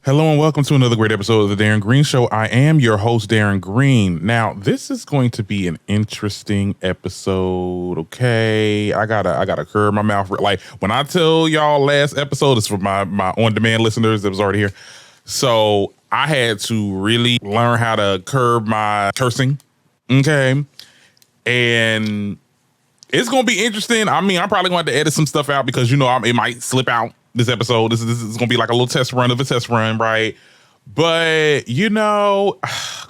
Hello and welcome to another great episode of the Darren Green Show. I am your host, Darren Green. Now, this is going to be an interesting episode. Okay, I gotta curb my mouth. Like when I tell y'all last episode, it's for my on-demand listeners that was already here. So I had to really learn how to curb my cursing. Okay, and it's gonna be interesting. I mean, I'm probably going to have to edit some stuff out because it might slip out. This episode, this is gonna be like a little test run of a test run, right? But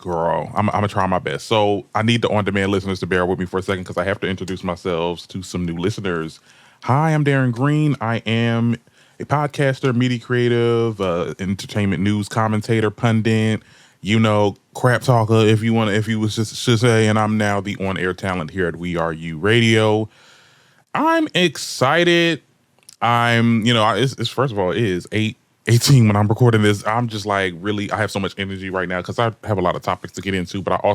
girl, I'm gonna try my best. So I need the on-demand listeners to bear with me for a second because I have to introduce myself to some new listeners. Hi, I'm Darren Green. I am a podcaster, media creative, entertainment news commentator, pundit, crap talker, if you was just should say, and I'm now the on-air talent here at We Are You Radio. I'm excited. It's first of all, it is 8:18 when I'm recording this. I'm just like really, I have so much energy right now because I have a lot of topics to get into, but I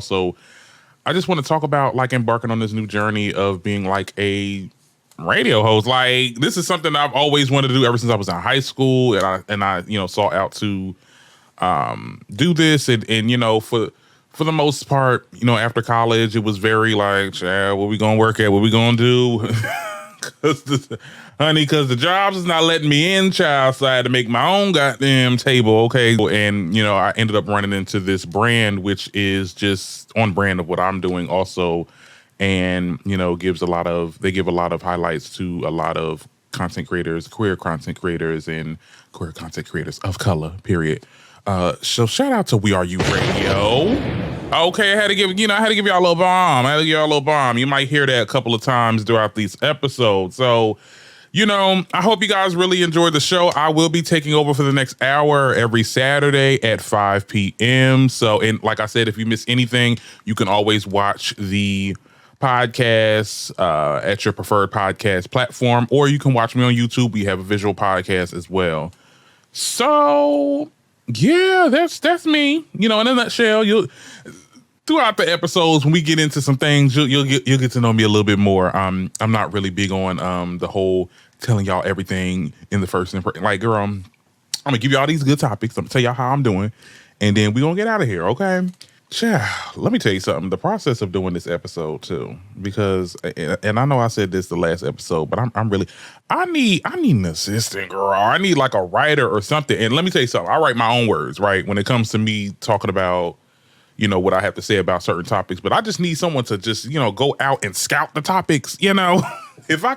just want to talk about like embarking on this new journey of being like a radio host. Like this is something I've always wanted to do ever since I was in high school, and I sought out to do this, and for the most part, after college, it was very like, what we gonna work at, what we gonna do. Because the jobs is not letting me in, child, so I had to make my own goddamn table, okay? And, I ended up running into this brand, which is just on brand of what I'm doing also, and, they give a lot of highlights to a lot of content creators, queer content creators, and queer content creators of color, period. So shout out to We Are You Radio. Okay, I had to give y'all a little bomb. You might hear that a couple of times throughout these episodes. So, I hope you guys really enjoyed the show. I will be taking over for the next hour every Saturday at 5 p.m. So, and like I said, if you miss anything, you can always watch the podcast at your preferred podcast platform, or you can watch me on YouTube. We have a visual podcast as well. So, yeah, that's me. In a nutshell, throughout the episodes, when we get into some things, you'll get to know me a little bit more. I'm not really big on the whole telling y'all everything in the first impression. Like, girl, I'm gonna give y'all these good topics. I'm gonna tell y'all how I'm doing, and then we gonna get out of here, okay? Let me tell you something. The process of doing this episode too, because, and I know I said this the last episode, but I need an assistant, girl. I need like a writer or something. And let me tell you something. I write my own words, right? When it comes to me talking about, what I have to say about certain topics, but I just need someone to just, go out and scout the topics, If I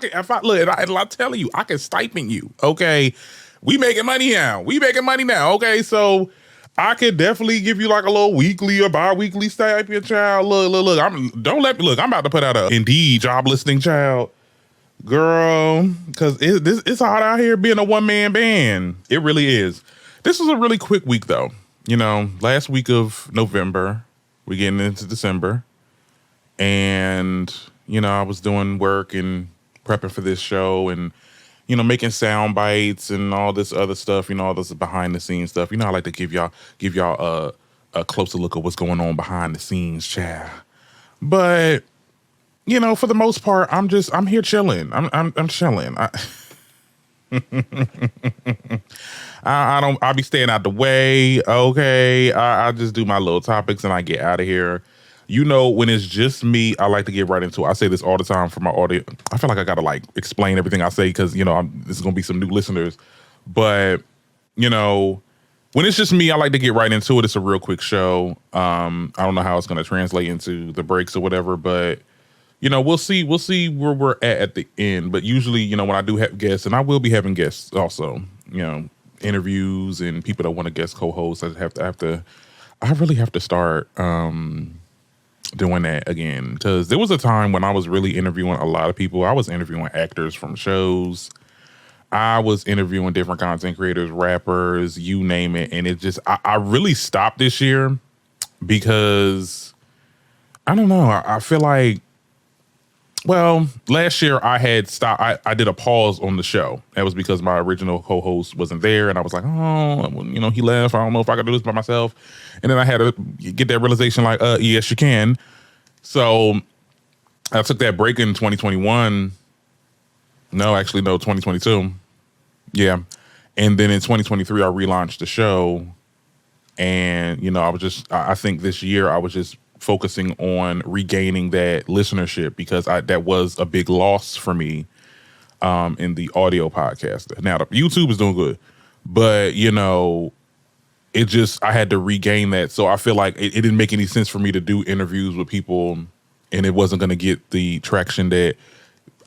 tell you, I can stipend you, okay? We making money now, okay? So I could definitely give you like a little weekly or bi-weekly stipend, child. Look. I'm about to put out a Indeed job listing, child. Girl, because it's hot out here being a one-man band. It really is. This was a really quick week, though. Last week of November, we're getting into December. And, I was doing work and prepping for this show and, making sound bites and all this other stuff, all this behind the scenes stuff. I like to give y'all a closer look at what's going on behind the scenes, child. But, for the most part, I'm here chilling. I'm chilling. I'll be staying out the way. Okay. I just do my little topics and I get out of here. When it's just me, I like to get right into it. I say this all the time for my audience. I feel like I got to like explain everything I say because, this is going to be some new listeners. But, when it's just me, I like to get right into it. It's a real quick show. I don't know how it's going to translate into the breaks or whatever, but, we'll see where we're at the end. But usually, when I do have guests, and I will be having guests also, interviews and people that want to guest co-host, I really have to start doing that again, because there was a time when I was really interviewing a lot of people. I was interviewing actors from shows. I was interviewing different content creators, rappers, you name it. And it just, I really stopped this year because I don't know. I feel like, well, last year I had stopped. I did a pause on the show. That was because my original co-host wasn't there. And I was like, he left. I don't know if I could do this by myself. And then I had to get that realization like, yes, you can. So I took that break in 2021. No, 2022. Yeah. And then in 2023, I relaunched the show. And, you know, I think this year I was just focusing on regaining that listenership because that was a big loss for me in the audio podcast. Now, the YouTube is doing good, but, you know, I had to regain that. So I feel like it didn't make any sense for me to do interviews with people and it wasn't going to get the traction that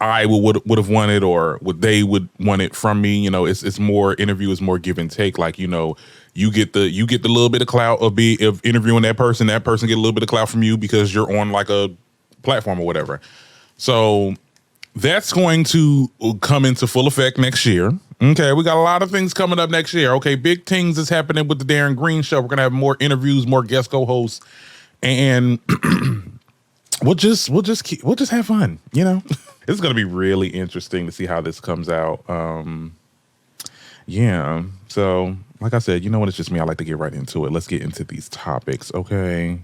I would have wanted or what they would want it from me. You know, it's more interview is more give and take. Like, you know, you get the little bit of clout of interviewing that person get a little bit of clout from you because you're on like a platform or whatever. So that's going to come into full effect next year. Okay, we got a lot of things coming up next year. Okay, big things is happening with the Darren Green Show. We're gonna have more interviews, more guest co-hosts, and we'll just have fun. You know, it's gonna be really interesting to see how this comes out. Yeah. So, like I said, you know what? It's just me. I like to get right into it. Let's get into these topics. Okay.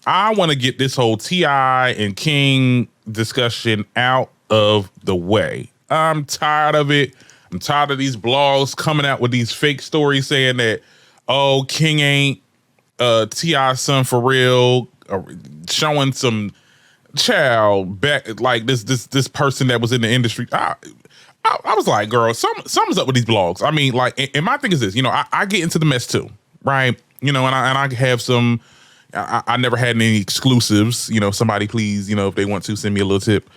I want to get this whole T.I. and King discussion out of the way. I'm tired of it. I'm tired of these blogs coming out with these fake stories saying that, oh, King ain't T.I.'s son for real, showing some child back like this person that was in the industry. I was like, girl, something's up with these blogs. I mean, like, and my thing is this, you know, I get into the mess too, right? You know, and I have some. I never had any exclusives. You know, somebody please, you know, if they want to send me a little tip.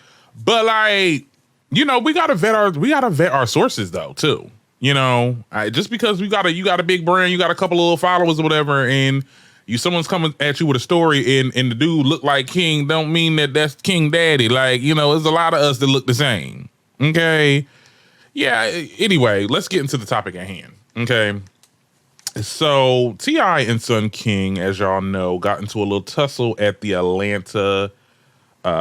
But like, you know, we gotta vet our sources though too. You know, just because you got a big brand, you got a couple of little followers or whatever, and someone's coming at you with a story and the dude look like King, don't mean that that's King Daddy. Like, you know, there's a lot of us that look the same. Okay. Yeah. Anyway, let's get into the topic at hand. Okay. So T.I. and Son King, as y'all know, got into a little tussle at the Atlanta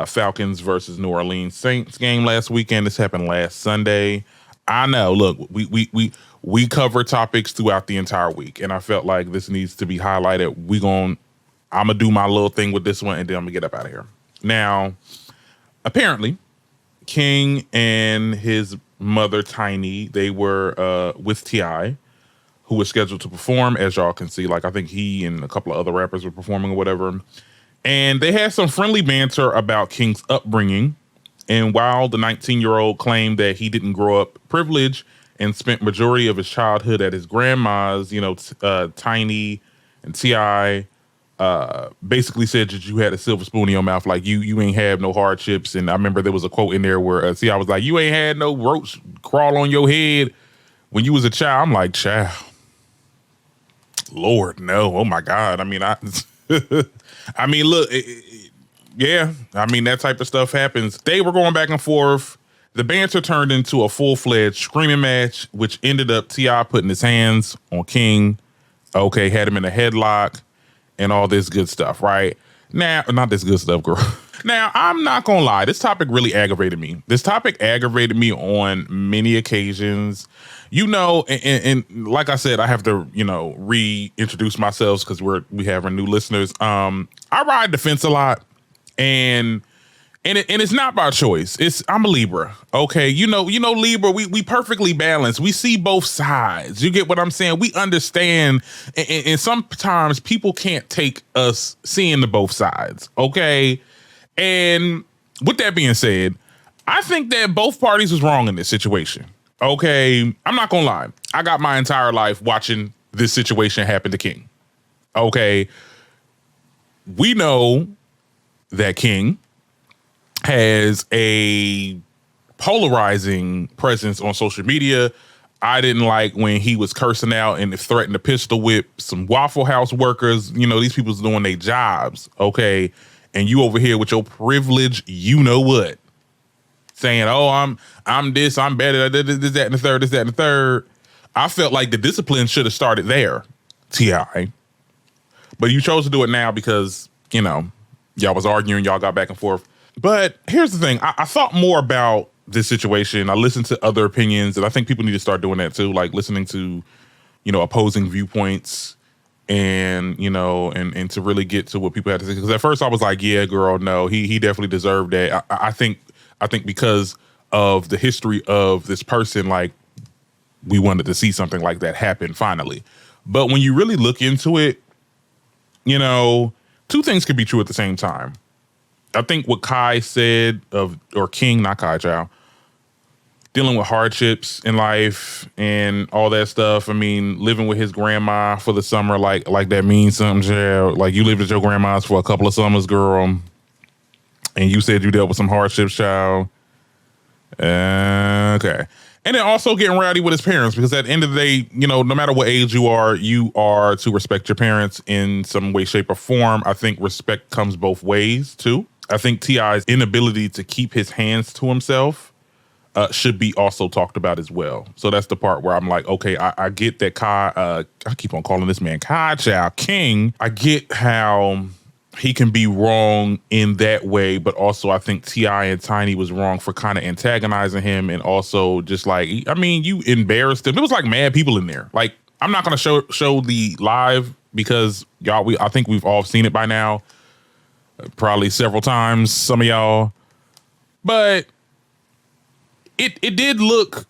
Falcons versus New Orleans Saints game last weekend. This happened last Sunday. I know. Look, we cover topics throughout the entire week, and I felt like this needs to be highlighted. I'm gonna do my little thing with this one, and then I'm gonna get up out of here. Now, apparently, King and his mother Tiny, they were with T.I., who was scheduled to perform, as y'all can see. Like, I think he and a couple of other rappers were performing or whatever. And they had some friendly banter about King's upbringing. And while the 19-year-old claimed that he didn't grow up privileged and spent majority of his childhood at his grandma's, you know, Tiny and T.I. Basically said that you had a silver spoon in your mouth, like you ain't have no hardships. And I remember there was a quote in there where T.I. was like, you ain't had no roach crawl on your head when you was a child. I'm like, child. Lord, no. Oh my God. I mean, I mean, look, yeah. I mean, that type of stuff happens. They were going back and forth. The banter turned into a full-fledged screaming match, which ended up T.I. putting his hands on King. Okay, had him in a headlock and all this good stuff, right? Now, not this good stuff, girl. Now, I'm not gonna lie. This topic really aggravated me. This topic aggravated me on many occasions. You know, and like I said, I have to, you know, reintroduce myself because we have our new listeners. I ride the fence a lot, and it's not by choice. I'm a Libra. Okay, you know Libra. We perfectly balanced. We see both sides. You get what I'm saying? We understand, and sometimes people can't take us seeing the both sides. Okay, and with that being said, I think that both parties was wrong in this situation. Okay, I'm not gonna lie. I got my entire life watching this situation happen to King. Okay, we know that King has a polarizing presence on social media. I didn't like when he was cursing out and threatened to pistol whip some Waffle House workers. You know, these people's doing their jobs, okay? And you over here with your privilege, you know what? Saying, oh, I'm this, I'm better, this, that, and the third, this, that, and the third. I felt like the discipline should have started there, T.I. But you chose to do it now because, you know, y'all was arguing, y'all got back and forth. But here's the thing. I thought more about this situation. I listened to other opinions, and I think people need to start doing that too, like listening to, you know, opposing viewpoints and, you know, and to really get to what people had to say. Because at first I was like, yeah, girl, no, he definitely deserved that. I think because of the history of this person, like, we wanted to see something like that happen finally. But when you really look into it, you know, two things could be true at the same time. I think what Kai said or King, not Kai, child, dealing with hardships in life and all that stuff. I mean, living with his grandma for the summer, like that means something, child. Like, you lived at your grandma's for a couple of summers, girl, and you said you dealt with some hardships, child. Okay. And then also getting rowdy with his parents, because at the end of the day, you know, no matter what age you are to respect your parents in some way, shape, or form. I think respect comes both ways, too. I think T.I.'s inability to keep his hands to himself should be also talked about as well. So that's the part where I'm like, okay, I get that Kai, I keep on calling this man Kai, child, King. I get how he can be wrong in that way, but also I think T.I. and Tiny was wrong for kind of antagonizing him, and also just like, I mean, you embarrassed him. It was like mad people in there. Like, I'm not gonna show the live because y'all, I think we've all seen it by now, probably several times, some of y'all, but it did look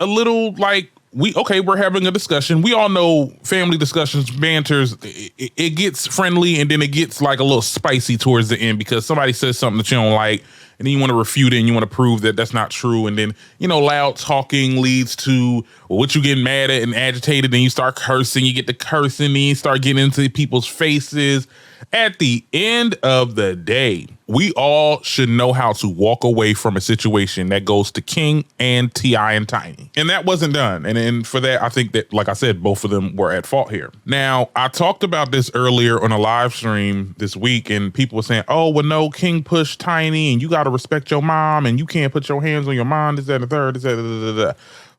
a little like we're having a discussion. We all know family discussions, banters, it gets friendly and then it gets like a little spicy towards the end because somebody says something that you don't like, and then you want to refute it and you want to prove that that's not true. And then, you know, loud talking leads to what you getting mad at and agitated, and you start cursing, you get to cursing, and you start getting into people's faces. At the end of the day, we all should know how to walk away from a situation that goes to King and T.I. and Tiny. And that wasn't done. And for that, I think that, like I said, both of them were at fault here. Now, I talked about this earlier on a live stream this week, and people were saying, oh, well, no, King pushed Tiny, and you got to respect your mom, and you can't put your hands on your mom, this, that, and the third, this, that, da, da, da, da.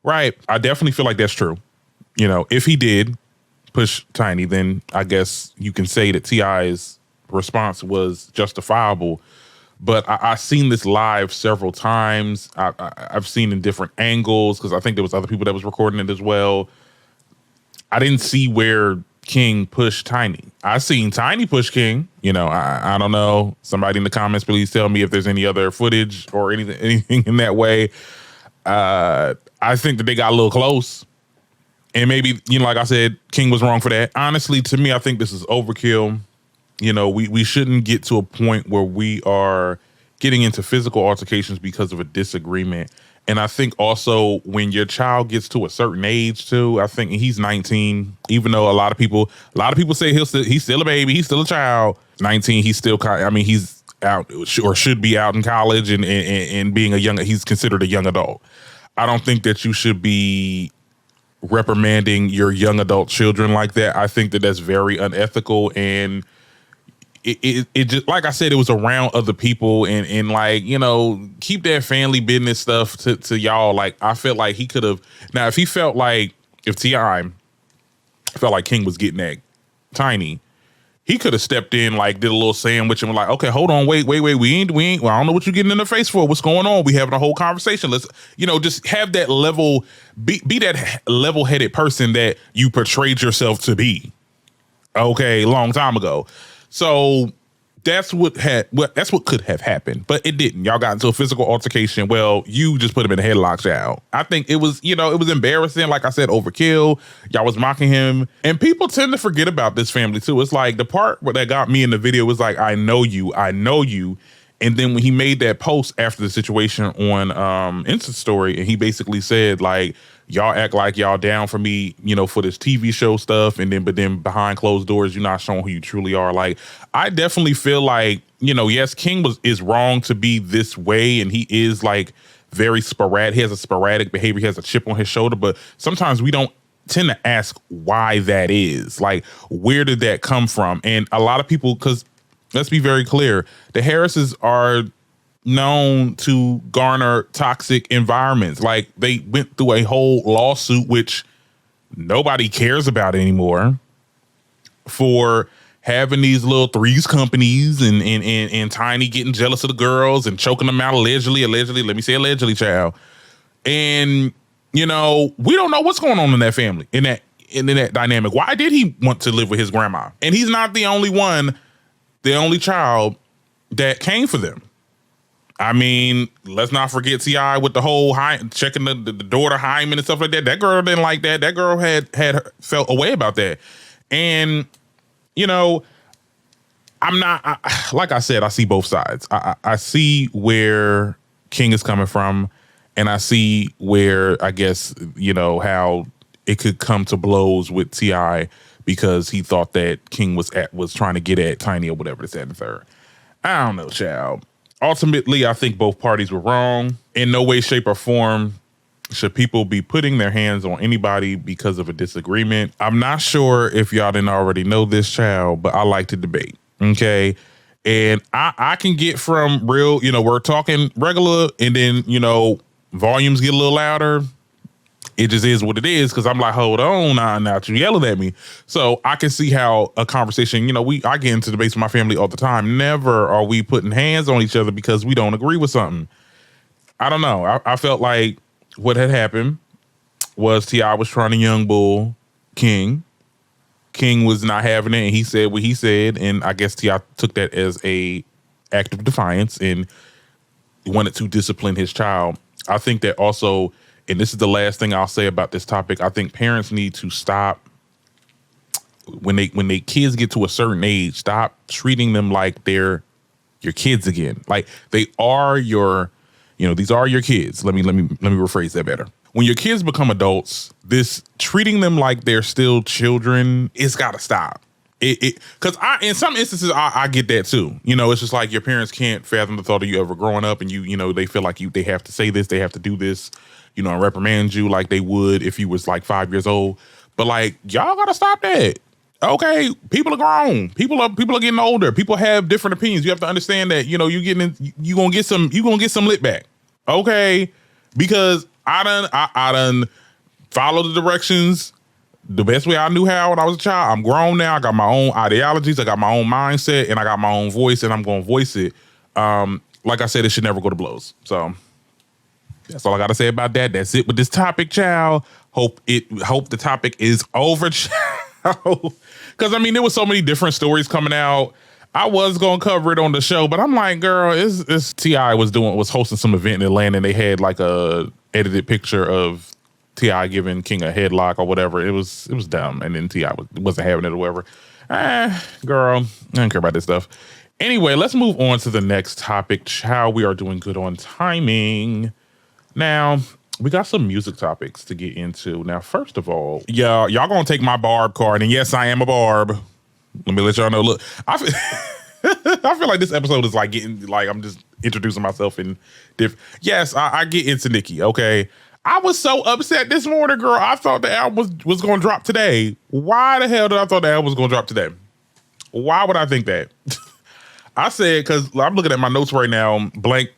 Right. I definitely feel like that's true. You know, if he did push Tiny, then I guess you can say that T.I.'s response was justifiable. But I've seen this live several times. I've seen in different angles, because I think there was other people that was recording it as well. I didn't see where King pushed Tiny. I seen Tiny push King. You know, I don't know. Somebody in the comments, please tell me if there's any other footage or anything in that way. I think that they got a little close. And maybe, you know, like I said, King was wrong for that. Honestly, to me, I think this is overkill. You know, we shouldn't get to a point where we are getting into physical altercations because of a disagreement. And I think also when your child gets to a certain age too, I think he's 19, even though a lot of people say he's still a baby, he's still a child. 19, he's still he's out or should be out in college and being he's considered a young adult. I don't think that you should be reprimanding your young adult children like that. I think that that's very unethical, and it just, like I said, it was around other people, and like, you know, keep that family business stuff to y'all. Like, I felt like he could have, now if T.I. felt like King was getting at Tiny, he could have stepped in, like did a little sandwich and was like, okay, hold on, wait, we ain't, well, I don't know what you're getting in the face for. What's going on? We having a whole conversation. Let's, you know, just have that level, be that level-headed person that you portrayed yourself to be. Okay, long time ago. So that's what could have happened, but it didn't. Y'all got into a physical altercation. Well, you just put him in a headlock, child. I think it was, you know, it was embarrassing. Like I said, overkill. Y'all was mocking him, and people tend to forget about this family too. It's like the part where that got me in the video was like, I know you. And then when he made that post after the situation on Insta story, and he basically said like, y'all act like y'all down for me, you know, for this TV show stuff, but then behind closed doors, you're not showing who you truly are. Like, I definitely feel like, you know, yes, King is wrong to be this way, and he is like very sporadic. He has a sporadic behavior. He has a chip on his shoulder, but sometimes we don't tend to ask why that is. Like, where did that come from? And a lot of people, because let's be very clear, the Harrises are known to garner toxic environments. Like, they went through a whole lawsuit, which nobody cares about anymore, for having these little threes companies and Tiny getting jealous of the girls and choking them out allegedly, let me say allegedly, child. And, you know, we don't know what's going on in that family, in that dynamic. Why did he want to live with his grandma? And he's not the only child that came for them. I mean, let's not forget T.I. with the whole checking the door to Hyman and stuff like that. That girl didn't like that. That girl had felt a way about that. And, you know, like I said, I see both sides. I see where King is coming from, and I see where, I guess, how it could come to blows with T.I. because he thought that King was trying to get at Tiny or whatever, this, that, and the third. I don't know, child. Ultimately, I think both parties were wrong. In no way, shape, or form should people be putting their hands on anybody because of a disagreement. I'm not sure if y'all didn't already know this, child, but I like to debate. Okay. And I can get from real, we're talking regular, and then, volumes get a little louder. It just is what it is, because I'm like, hold on, now you yelling at me. So I can see how a conversation, I get into debates with my family all the time. Never are we putting hands on each other because we don't agree with something. I don't know. I felt like what had happened was T.I. was trying to young bull King. King was not having it, and he said what he said, and I guess T.I. took that as a act of defiance and wanted to discipline his child. I think that also, and this is the last thing I'll say about this topic, I think parents need to stop when they kids get to a certain age, stop treating them like they're your kids again. Like they are your, these are your kids. Let me rephrase that better. When your kids become adults, this treating them like they're still children, it's got to stop. Because in some instances, I get that too. It's just like your parents can't fathom the thought of you ever growing up, and they feel like they have to say this, they have to do this, and reprimand you like they would if you was like 5 years old. But like, y'all got to stop that. Okay, people are grown. People are getting older. People have different opinions. You have to understand that, you gonna get some lit back. Okay, because I done followed the directions the best way I knew how when I was a child. I'm grown now. I got my own ideologies. I got my own mindset, and I got my own voice, and I'm going to voice it. Like I said, it should never go to blows. So that's all I got to say about that. That's it with this topic, child. Hope the topic is over, child. Because I mean, there was so many different stories coming out. I was gonna cover it on the show, but I'm like, girl, it's T.I. was hosting some event in Atlanta, and they had like a edited picture of T.I. giving King a headlock or whatever. It was dumb, and then T.I. wasn't having it or whatever. Girl, I don't care about this stuff. Anyway, let's move on to the next topic. How we are doing good on timing. Now, we got some music topics to get into. Now, first of all, y'all gonna take my Barb card, and yes, I am a Barb. Let me let y'all know. Look, I feel like this episode is like getting like I'm just introducing myself in different. Yes, I get into Nicki. Okay, I was so upset this morning, girl. I thought the album was going to drop today. Why the hell did I thought the album was going to drop today? Why would I think that? I said because I'm looking at my notes right now. Blank,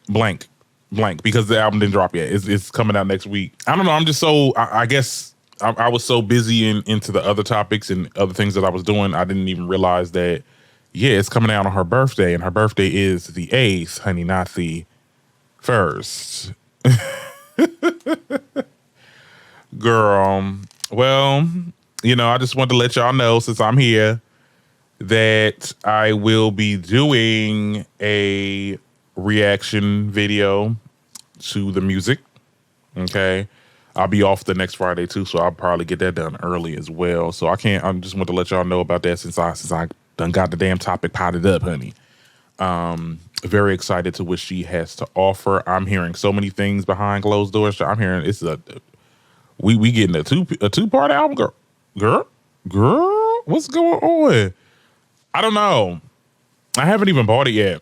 because the album didn't drop yet. It's coming out next week. I don't know. I'm just so I guess. I was so busy into the other topics and other things that I was doing, I didn't even realize that, yeah, it's coming out on her birthday, and her birthday is the 8th, honey, not the 1st. Girl, well, I just wanted to let y'all know, since I'm here, that I will be doing a reaction video to the music, okay? I'll be off the next Friday too, so I'll probably get that done early as well. So I just want to let y'all know about that since I done got the damn topic potted up, honey. Very excited to what she has to offer. I'm hearing so many things behind closed doors. I'm hearing we getting a two-part album, girl, what's going on? I don't know. I haven't even bought it yet.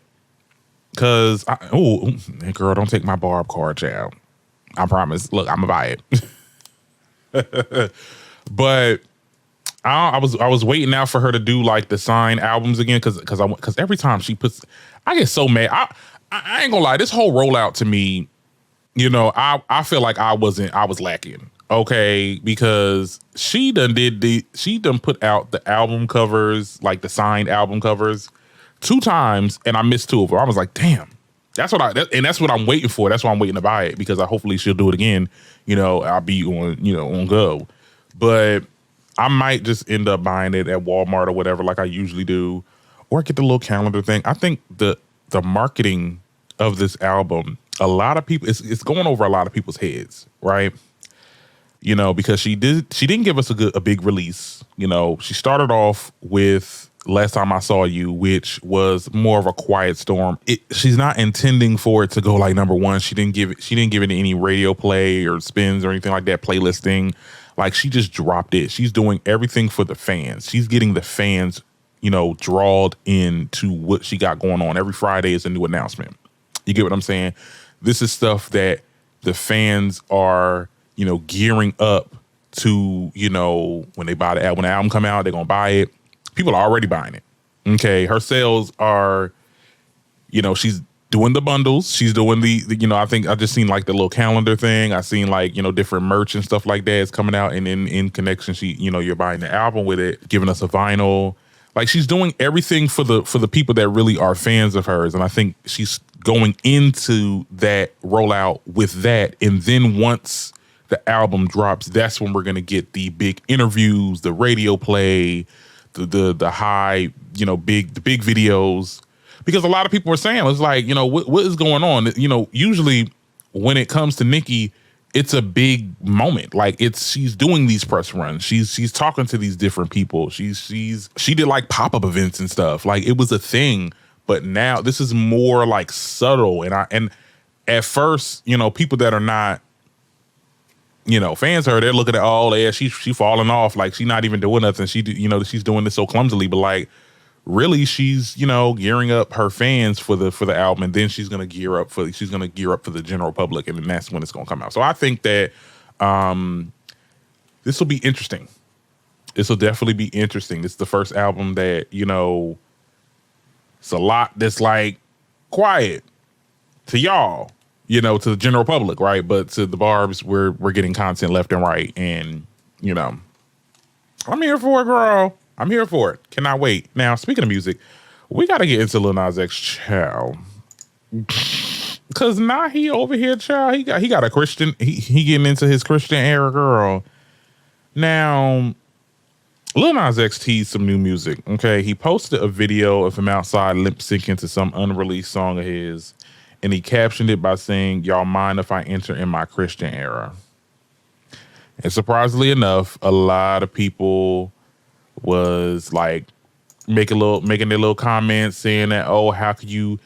Cause girl, don't take my Barb card, child. I promise. Look, I'm gonna buy it. But I was waiting out for her to do like the signed albums again, because every time she puts, I get so mad. I ain't gonna lie, this whole rollout to me, I feel like I was lacking. Okay, because she done put out the album covers, like the signed album covers, 2 times, and I missed 2 of them. I was like, damn. That's what I'm waiting for. That's why I'm waiting to buy it, because hopefully she'll do it again. I'll be on go. But I might just end up buying it at Walmart or whatever, like I usually do, or get the little calendar thing. I think the marketing of this album, a lot of people, it's going over a lot of people's heads, right? You know, because she didn't give us a big release. You know, she started off with Last Time I Saw You, which was more of a quiet storm. She's not intending for it to go like number one. She didn't give it any radio play or spins or anything like that, playlisting. Like, she just dropped it. She's doing everything for the fans. She's getting the fans, you know, drawed into what she got going on. Every Friday is a new announcement. You get what I'm saying? This is stuff that the fans are, you know, gearing up to, you know, when they buy when the album come out, they're going to buy it. People are already buying it. Okay. Her sales are, you know, she's doing the bundles. She's doing the you know, I think I just seen like the little calendar thing. I seen like, you know, different merch and stuff like that is coming out. And in connection, you know, you're buying the album with it, giving us a vinyl. Like, she's doing everything for the people that really are fans of hers. And I think she's going into that rollout with that. And then once the album drops, that's when we're going to get the big interviews, the radio play, the high, you know, the big videos. Because a lot of people are saying, it's like, you know, what is going on? You know, usually when it comes to Nicki, it's a big moment. Like, she's doing these press runs. She's talking to these different people. She did like pop-up events and stuff. Like, it was a thing. But now this is more like subtle. And at first, you know, people that are not, you know, fans of her, they're looking at, oh yeah, she falling off. Like, she not even doing nothing. You know, she's doing this so clumsily. But like, really, she's, you know, gearing up her fans for the album, and then she's gonna gear up for the general public, and then that's when it's gonna come out. So I think that this will be interesting. This will definitely be interesting. This is the first album that, you know, it's a lot that's like quiet to y'all, you know, to the general public, right? But to the Barbs, we're getting content left and right, and you know, I'm here for it, girl. I'm here for it. Cannot wait. Now, speaking of music, we got to get into Lil Nas X, child. Because now he over here, child, he got a Christian, he getting into his Christian era, girl. Now, Lil Nas X teased some new music, okay? He posted a video of him outside lip syncing to some unreleased song of his, and he captioned it by saying, "Y'all mind if I enter in my Christian era?" And surprisingly enough, a lot of people was like making their little comments saying that, oh, how could you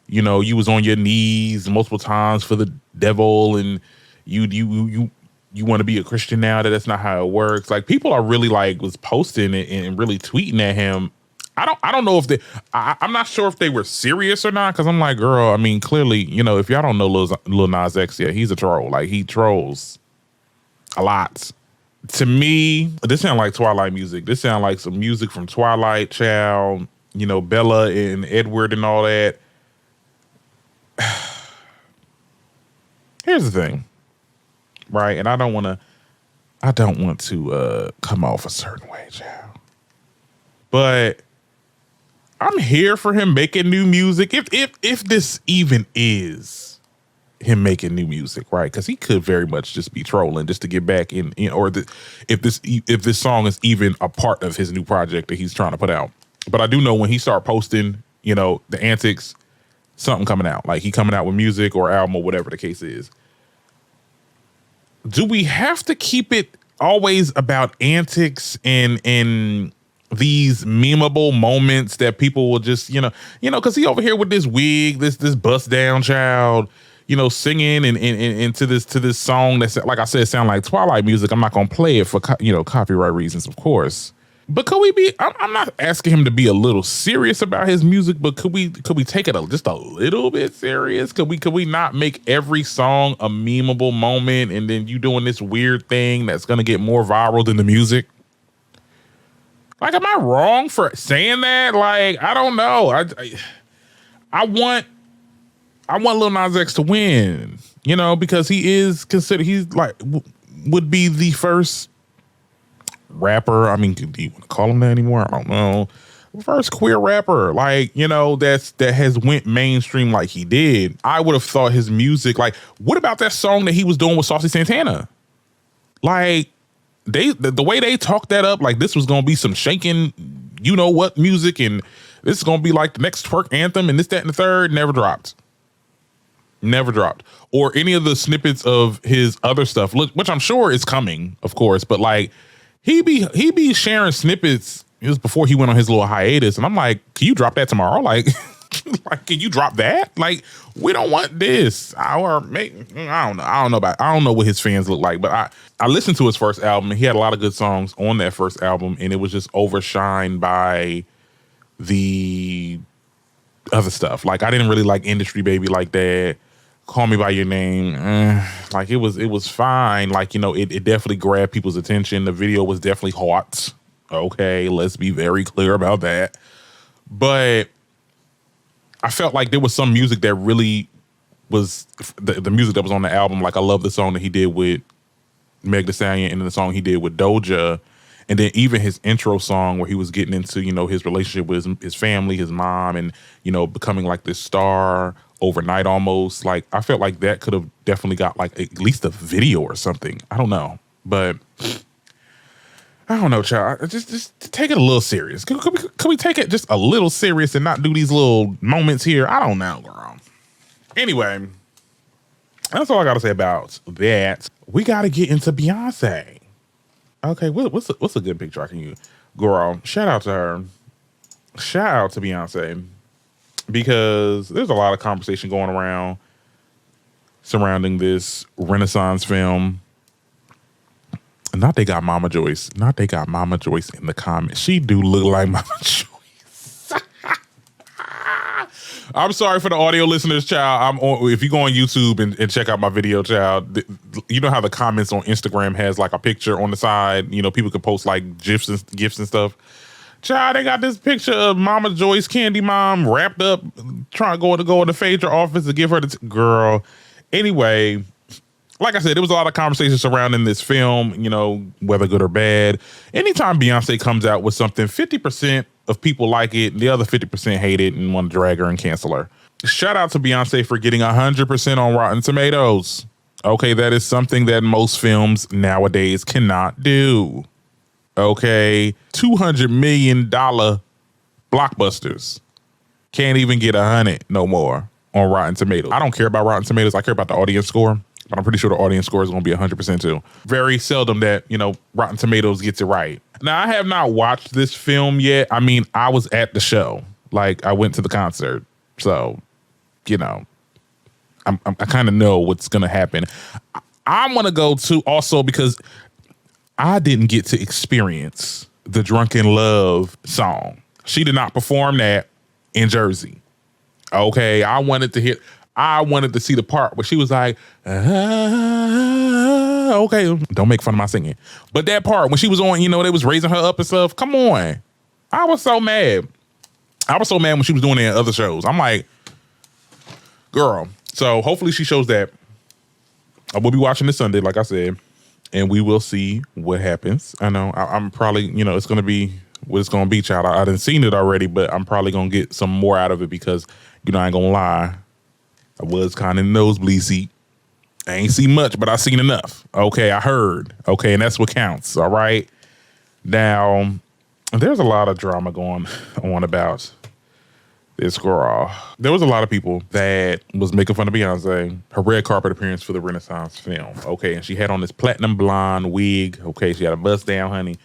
know, you was on your knees multiple times for the devil, and you want to be a Christian now, that's not how it works. Like, people are really like was posting it and really tweeting at him. I don't know if I'm not sure if they were serious or not, because I'm like, girl, I mean, clearly, you know, if y'all don't know Lil Nas X yet, he's a troll. Like, he trolls a lot. To me, this sound like Twilight music. This sound like some music from Twilight, child, you know, Bella and Edward and all that. Here's the thing, right? And I don't want to come off a certain way, child. But I'm here for him making new music. If this even is him making new music, right? Because he could very much just be trolling just to get back in or if this song is even a part of his new project that he's trying to put out. But I do know when he start posting, you know, the antics, something coming out. Like, he coming out with music or album or whatever the case is. Do we have to keep it always about antics and these memeable moments that people will just, you know, because he over here with this wig, this bust down child, you know, singing and into this song that's, like I said, sound like Twilight music. I'm not gonna play it for copyright reasons, of course. But could we be? I'm not asking him to be a little serious about his music, but could we take it just a little bit serious? Could we not make every song a memeable moment, and then you doing this weird thing that's gonna get more viral than the music? Like, am I wrong for saying that? Like, I don't know. I want Lil Nas X to win, you know, because he's like would be the first rapper. I mean, do you want to call him that anymore? I don't know. First queer rapper, like, you know, that has went mainstream like he did. I would have thought his music, like, what about that song that he was doing with Saucy Santana? Like, the way they talked that up, like this was gonna be some shaking, you know what, music, and this is gonna be like the next twerk anthem, and this, that, and the third, never dropped. Never dropped. Or any of the snippets of his other stuff, which I'm sure is coming, of course, but like he be sharing snippets. It was before he went on his little hiatus, and I'm like, can you drop that tomorrow? Like, like, can you drop that? Like, we don't want this. I don't know what his fans look like, but I listened to his first album, and he had a lot of good songs on that first album, and it was just overshined by the other stuff. Like, I didn't really like Industry Baby like that. Call Me by Your Name. Like, it was fine. Like, you know, it definitely grabbed people's attention. The video was definitely hot. Okay, let's be very clear about that. But I felt like there was some music that really was the music that was on the album. Like, I love the song that he did with Meg Thee Stallion and the song he did with Doja. And then even his intro song where he was getting into, you know, his relationship with his family, his mom, and, you know, becoming like this star overnight almost. Like, I felt like that could have definitely got like at least a video or something. I don't know. But I don't know, child. Just take it a little serious. Could we take it just a little serious and not do these little moments here? I don't know, girl. Anyway, that's all I got to say about that. We got to get into Beyonce. Okay, what's a good picture I can use? Girl, shout out to her. Shout out to Beyonce. Because there's a lot of conversation going around surrounding this Renaissance film. Not they got Mama Joyce. Not they got Mama Joyce in the comments. She do look like Mama Joyce. I'm sorry for the audio listeners, child. If you go on YouTube and check out my video, child, you know how the comments on Instagram has like a picture on the side. You know, people can post like gifs and stuff. Child, they got this picture of Mama Joyce, Candy Mom, wrapped up, trying to go in the Phaedra office to give her the girl. Anyway, like I said, there was a lot of conversation surrounding this film, you know, whether good or bad. Anytime Beyonce comes out with something, 50% of people like it, the other 50% hate it and want to drag her and cancel her. Shout out to Beyonce for getting 100% on Rotten Tomatoes. Okay, that is something that most films nowadays cannot do. Okay, $200 million blockbusters can't even get 100 no more on Rotten Tomatoes. I don't care about Rotten Tomatoes. I care about the audience score. But I'm pretty sure the audience score is going to be 100% too. Very seldom that, you know, Rotten Tomatoes gets it right. Now, I have not watched this film yet. I mean, I was at the show. Like, I went to the concert. So, you know, I kind of know what's going to happen. I want to go to also because I didn't get to experience the Drunken Love song. She did not perform that in Jersey. Okay, I wanted to see the part where she was like, okay, don't make fun of my singing. But that part when she was on, you know, they was raising her up and stuff. Come on. I was so mad. I was so mad when she was doing it in other shows. I'm like, girl. So hopefully she shows that. I will be watching this Sunday, like I said, and we will see what happens. I know I'm probably, you know, it's going to be what it's going to be, child. I done seen it already, but I'm probably going to get some more out of it because, you know, I ain't going to lie. I was kind of in the nosebleed seat. I ain't seen much, but I seen enough. Okay, I heard. Okay, and that's what counts. All right. Now, there's a lot of drama going on about this girl. There was a lot of people that was making fun of Beyonce, her red carpet appearance for the Renaissance film. Okay, and she had on this platinum blonde wig. Okay, she had a bust down, honey.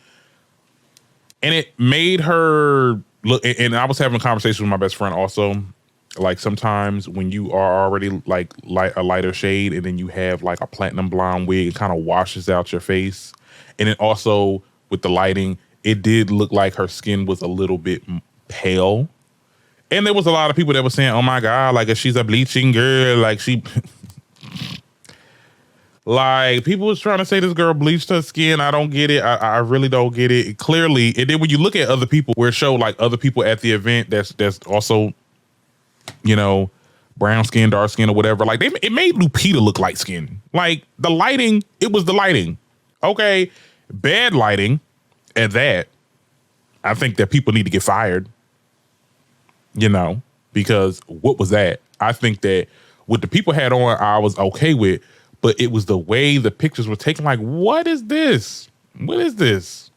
And it made her look, and I was having a conversation with my best friend also. Like sometimes when you are already like a lighter shade and then you have like a platinum blonde wig, it kind of washes out your face. And then also with the lighting, it did look like her skin was a little bit pale. And there was a lot of people that were saying, oh my God, like if she's a bleaching girl, like she, like people was trying to say this girl bleached her skin. I don't get it. I really don't get it. Clearly, and then when you look at other people where it showed like other people at the event that's also, you know, brown skin, dark skin or whatever, like it made Lupita look light skin. Like the lighting, it was the lighting. Okay, bad lighting at that. I think that people need to get fired. You know, because what was that? I think that what the people had on, I was okay with, but it was the way the pictures were taken. Like, what is this? What is this?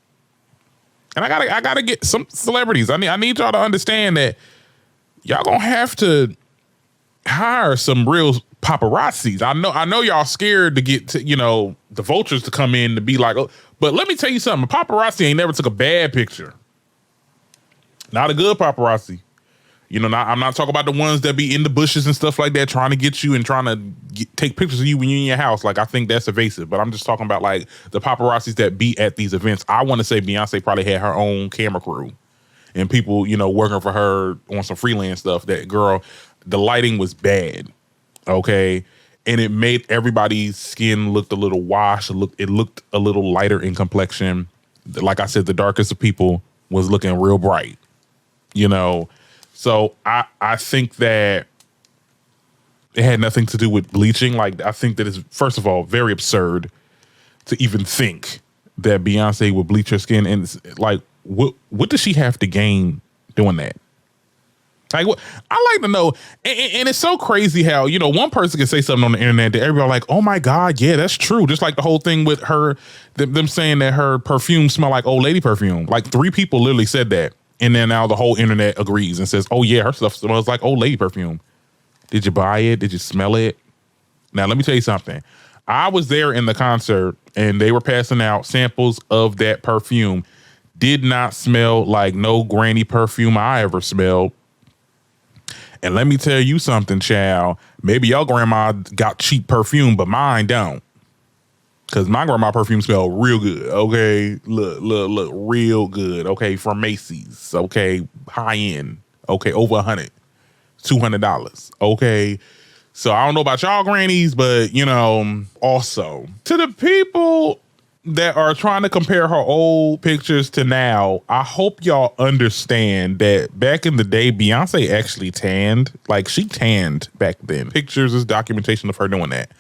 And I gotta get some celebrities. I need y'all to understand that y'all gonna have to hire some real paparazzis. I know y'all scared to get to, the vultures to come in to be like, oh, but let me tell you something. A paparazzi ain't never took a bad picture. Not a good paparazzi. I'm not talking about the ones that be in the bushes and stuff like that, trying to get you and trying to take pictures of you when you're in your house. Like, I think that's evasive, but I'm just talking about like the paparazzis that be at these events. I want to say Beyonce probably had her own camera crew and people, working for her on some freelance stuff. That girl, the lighting was bad. Okay. And it made everybody's skin look a little washed. It looked a little lighter in complexion. Like I said, the darkest of people was looking real bright, So I think that it had nothing to do with bleaching. Like, I think that it's, first of all, very absurd to even think that Beyonce would bleach her skin. And it's like, what does she have to gain doing that? Like, what I like to know, and it's so crazy how, one person can say something on the internet that everybody like, oh my God, yeah, that's true. Just like the whole thing with her, them saying that her perfume smelled like old lady perfume. Like 3 people literally said that. And then now the whole internet agrees and says, oh yeah, her stuff smells like old lady perfume. Did you buy it? Did you smell it? Now, let me tell you something. I was there in the concert and they were passing out samples of that perfume. Did not smell like no granny perfume I ever smelled. And let me tell you something, child. Maybe your grandma got cheap perfume, but mine don't. Because my grandma perfume smell real good, okay? Look, real good, okay? From Macy's, okay? High end, okay? Over $100, $200, okay? So I don't know about y'all grannies, but, also to the people that are trying to compare her old pictures to now, I hope y'all understand that back in the day, Beyonce actually tanned. Like, she tanned back then. Pictures is documentation of her doing that.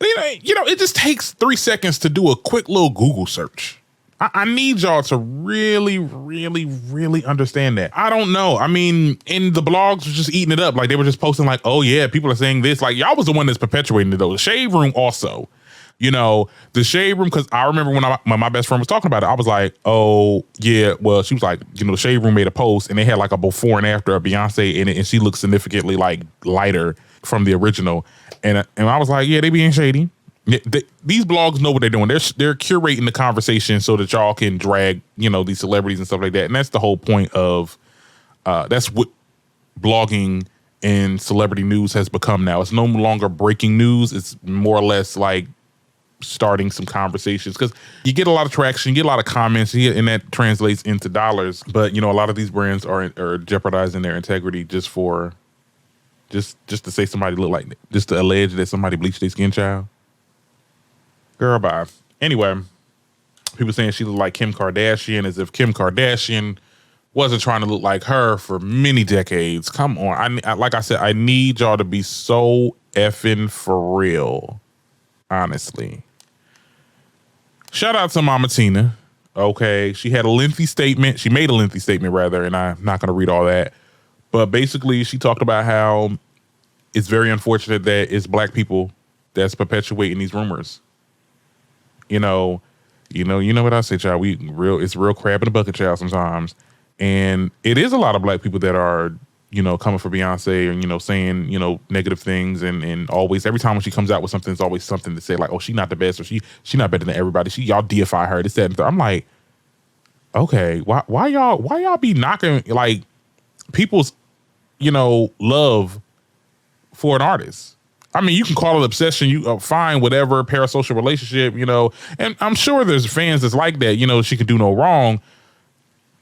It just takes 3 seconds to do a quick little Google search. I need y'all to really, really, really understand that. I don't know. I mean, and the blogs were just eating it up. Like, they were just posting like, oh yeah, people are saying this. Like, y'all was the one that's perpetuating it though. The Shade Room also. The Shade Room, because I remember when my best friend was talking about it, I was like, oh, yeah, well, she was like, the Shade Room made a post and they had like a before and after of Beyonce in it, and she looked significantly like lighter from the original. And I was like, yeah, they being shady. These blogs know what they're doing. They're curating the conversation so that y'all can drag, these celebrities and stuff like that. And that's the whole point of, that's what blogging and celebrity news has become now. It's no longer breaking news. It's more or less like starting some conversations, because you get a lot of traction, you get a lot of comments, and that translates into dollars. But a lot of these brands are jeopardizing their integrity just to say somebody look like, just to allege that somebody bleached their skin, child. Girl, bye. Anyway, people saying she looked like Kim Kardashian, as if Kim Kardashian wasn't trying to look like her for many decades. Come on. Like I said, I need y'all to be so effing for real. Honestly. Shout out to Mama Tina. Okay. She had a lengthy statement. She made a lengthy statement, rather, and I'm not going to read all that. But basically, she talked about how it's very unfortunate that it's Black people that's perpetuating these rumors. You know what I say, child. It's real crab in the bucket, child, sometimes. And it is a lot of Black people that are, coming for Beyonce and, saying, negative things, and always, every time when she comes out with something, it's always something to say like, oh, she's not the best, or she not better than everybody. Y'all deify her, this, that, and third. I'm like, okay, why y'all be knocking like people's, love for an artist? I mean, you can call it obsession, you fine, whatever, parasocial relationship, and I'm sure there's fans that's like that, she could do no wrong.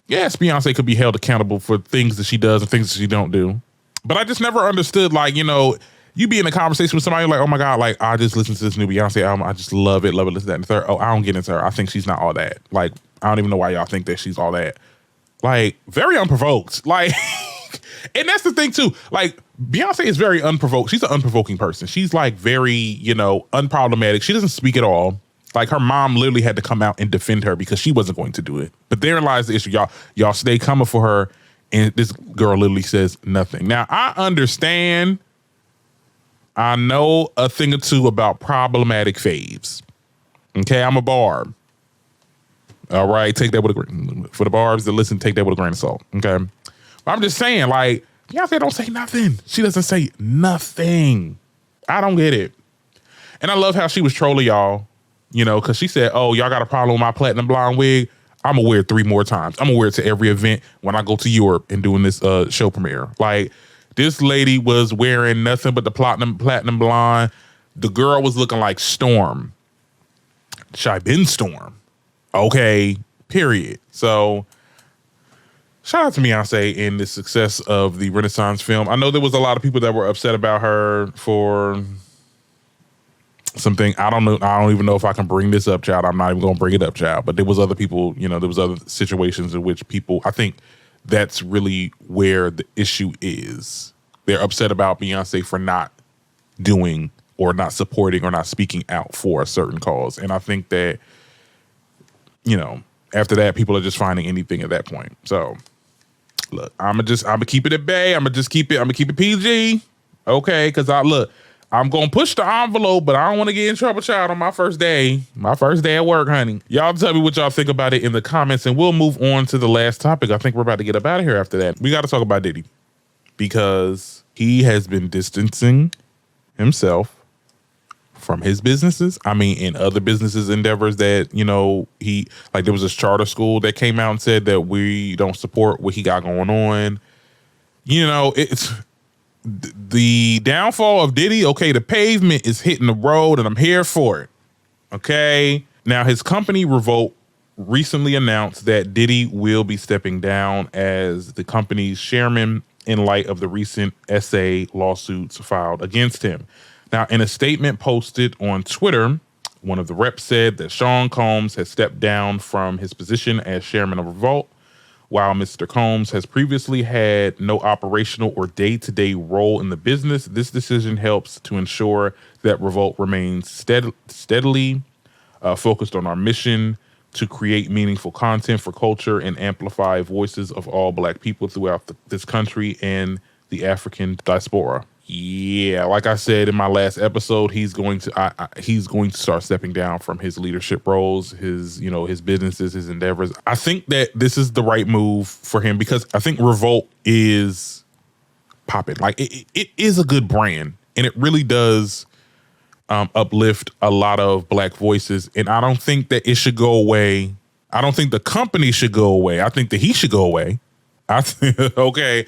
Yes, Beyonce could be held accountable for things that she does and things that she don't do. But I just never understood, like, you be in a conversation with somebody like, oh my God, like, I just listened to this new Beyonce album. I just love it, listen to that and the third. Oh, I don't get into her. I think she's not all that. Like, I don't even know why y'all think that she's all that. Like, very unprovoked. Like, and that's the thing too. Like, Beyonce is very unprovoked. She's an unprovoking person. She's like very, unproblematic. She doesn't speak at all. Like, her mom literally had to come out and defend her because she wasn't going to do it. But therein lies the issue. Y'all stay coming for her, and this girl literally says nothing. Now, I understand. I know a thing or two about problematic faves. Okay, I'm a barb. All right, take that with a grain. For the barbs that listen, take that with a grain of salt. Okay, but I'm just saying, like, Beyonce don't say nothing. She doesn't say nothing. I don't get it. And I love how she was trolling y'all, you know, because she said, oh, y'all got a problem with my platinum blonde wig? I'm going to wear it 3 more times. I'm going to wear it to every event when I go to Europe and doing this show premiere. Like, this lady was wearing nothing but the platinum blonde. The girl was looking like Storm. Shy been Storm. Okay, period. So shout out to Beyonce in the success of the Renaissance film. I know there was a lot of people that were upset about her for something. I don't know. I don't even know if I can bring this up, child. I'm not even going to bring it up, child. But there was other people, you know, there was other situations in which people, I think that's really where the issue is. They're upset about Beyonce for not doing or not supporting or not speaking out for a certain cause. And I think that, you know, after that, people are just finding anything at that point. So look, I'm gonna keep it at bay. I'm gonna keep it PG. Okay. Cause I'm gonna push the envelope, but I don't want to get in trouble, child, on my first day at work, honey. Y'all tell me what y'all think about it in the comments, and we'll move on to the last topic. I think we're about to get up out of here after that. We got to talk about Diddy because he has been distancing himself from his businesses. I mean, in other businesses endeavors that, you know, there was this charter school that came out and said that we don't support what he got going on. You know, it's the downfall of Diddy. Okay, the pavement is hitting the road and I'm here for it. Okay. Now his company Revolt recently announced that Diddy will be stepping down as the company's chairman in light of the recent SA lawsuits filed against him. Now, in a statement posted on Twitter, one of the reps said that Sean Combs has stepped down from his position as chairman of Revolt. While Mr. Combs has previously had no operational or day-to-day role in the business, this decision helps to ensure that Revolt remains steadily focused on our mission to create meaningful content for culture and amplify voices of all Black people throughout this country and the African diaspora. Yeah, like I said in my last episode, he's going to start stepping down from his leadership roles, his businesses, his endeavors. I think that this is the right move for him because I think Revolt is popping. Like it is a good brand, and it really does uplift a lot of Black voices. And I don't think that it should go away. I don't think the company should go away. I think that he should go away. I think okay.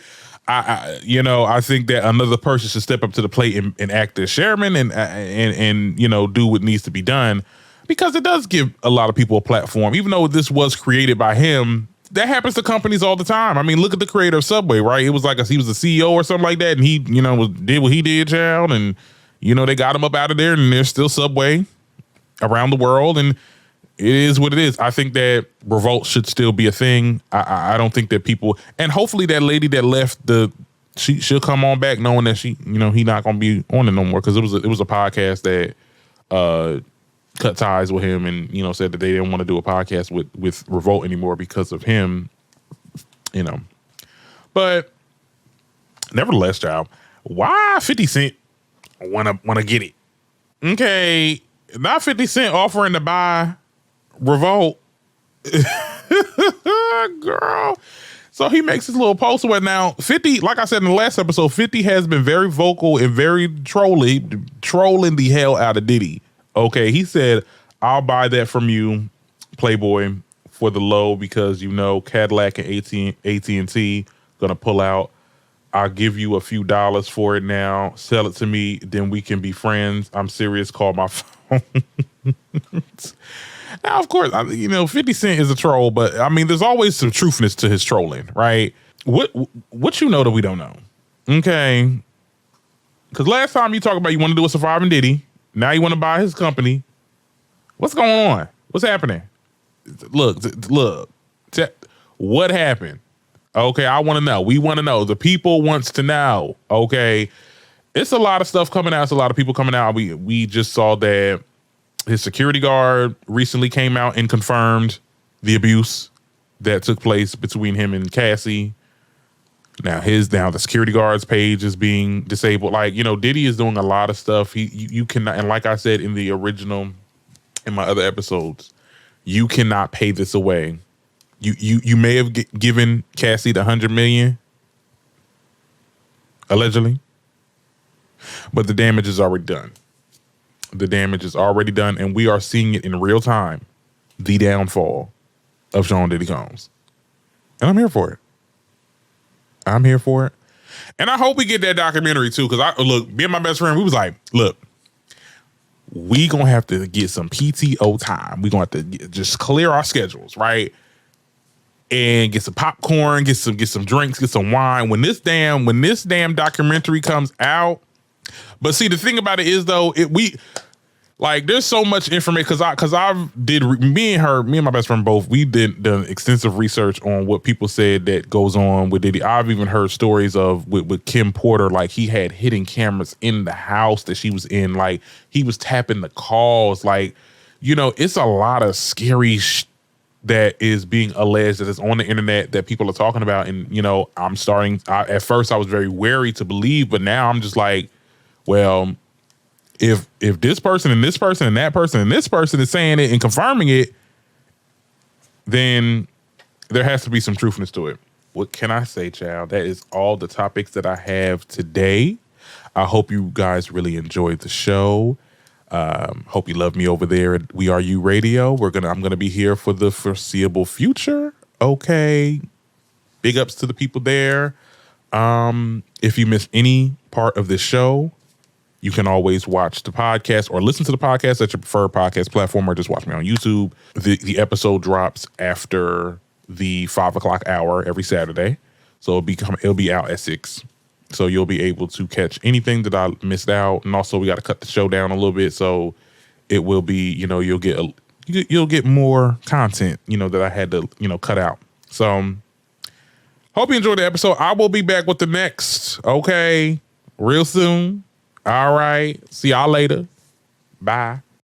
I think that another person should step up to the plate and act as chairman and do what needs to be done, because it does give a lot of people a platform. Even though this was created by him, that happens to companies all the time. I mean, look at the creator of Subway, right? It was like he was the CEO or something like that, and he did what he did, child, and they got him up out of there, and there's still Subway around the world, and it is what it is. I think that Revolt should still be a thing. I don't think that people, and hopefully that lady that left she'll come on back knowing that he not gonna be on it no more, because it was a podcast that cut ties with him and said that they didn't want to do a podcast with Revolt anymore because of him. But nevertheless, child, why 50 Cent wanna get it? Okay, not 50 Cent offering to buy Revolt. Girl. So he makes this little post where now 50, like I said in the last episode, 50 has been very vocal and very trolling the hell out of Diddy. Okay, he said, I'll buy that from you, Playboy, for the low, because Cadillac and AT&T gonna pull out. I'll give you a few dollars for it now. Sell it to me, then we can be friends. I'm serious. Call my phone. Now, of course, 50 Cent is a troll, but I mean, there's always some truthness to his trolling, right? What that we don't know? Okay, because last time you talked about you want to do a Surviving Diddy, now you want to buy his company. What's going on? What's happening? Look. What happened? Okay, I want to know. We want to know. The people wants to know. Okay, it's a lot of stuff coming out. It's a lot of people coming out. We just saw that his security guard recently came out and confirmed the abuse that took place between him and Cassie. Now the security guard's page is being disabled. Like, Diddy is doing a lot of stuff. You cannot, and like I said in my other episodes, you cannot pay this away. You may have given Cassie the $100 million, allegedly. But the damage is already done. The damage is already done, and we are seeing it in real time. The downfall of Sean Diddy Combs. And I'm here for it. I'm here for it. And I hope we get that documentary too, because me and my best friend, we was like, look, we gonna have to get some PTO time. We gonna have to just clear our schedules, right? And get some popcorn, get some drinks, get some wine. When this damn documentary comes out. But see, the thing about it is though, there's so much information me and my best friend both, we done extensive research on what people said that goes on with Diddy. I've even heard stories of with Kim Porter, like he had hidden cameras in the house that she was in, like he was tapping the calls, like, it's a lot of scary that is being alleged that is on the internet that people are talking about. And, at first I was very wary to believe, but now I'm just like, well, if this person and this person and that person and this person is saying it and confirming it, then there has to be some truthness to it. What can I say, child? That is all the topics that I have today. I hope you guys really enjoyed the show. Hope you love me over there at We Are You Radio. I'm gonna be here for the foreseeable future. Okay. Big ups to the people there. If you missed any part of this show, you can always watch the podcast or listen to the podcast at your preferred podcast platform, or just watch me on YouTube. The episode drops after the 5 o'clock hour every Saturday. So it'll be out at 6. So you'll be able to catch anything that I missed out. And also we got to cut the show down a little bit. So it will be, you'll get more content, that I had to, cut out. So hope you enjoyed the episode. I will be back with the next, okay, real soon. All right. See y'all later. Bye.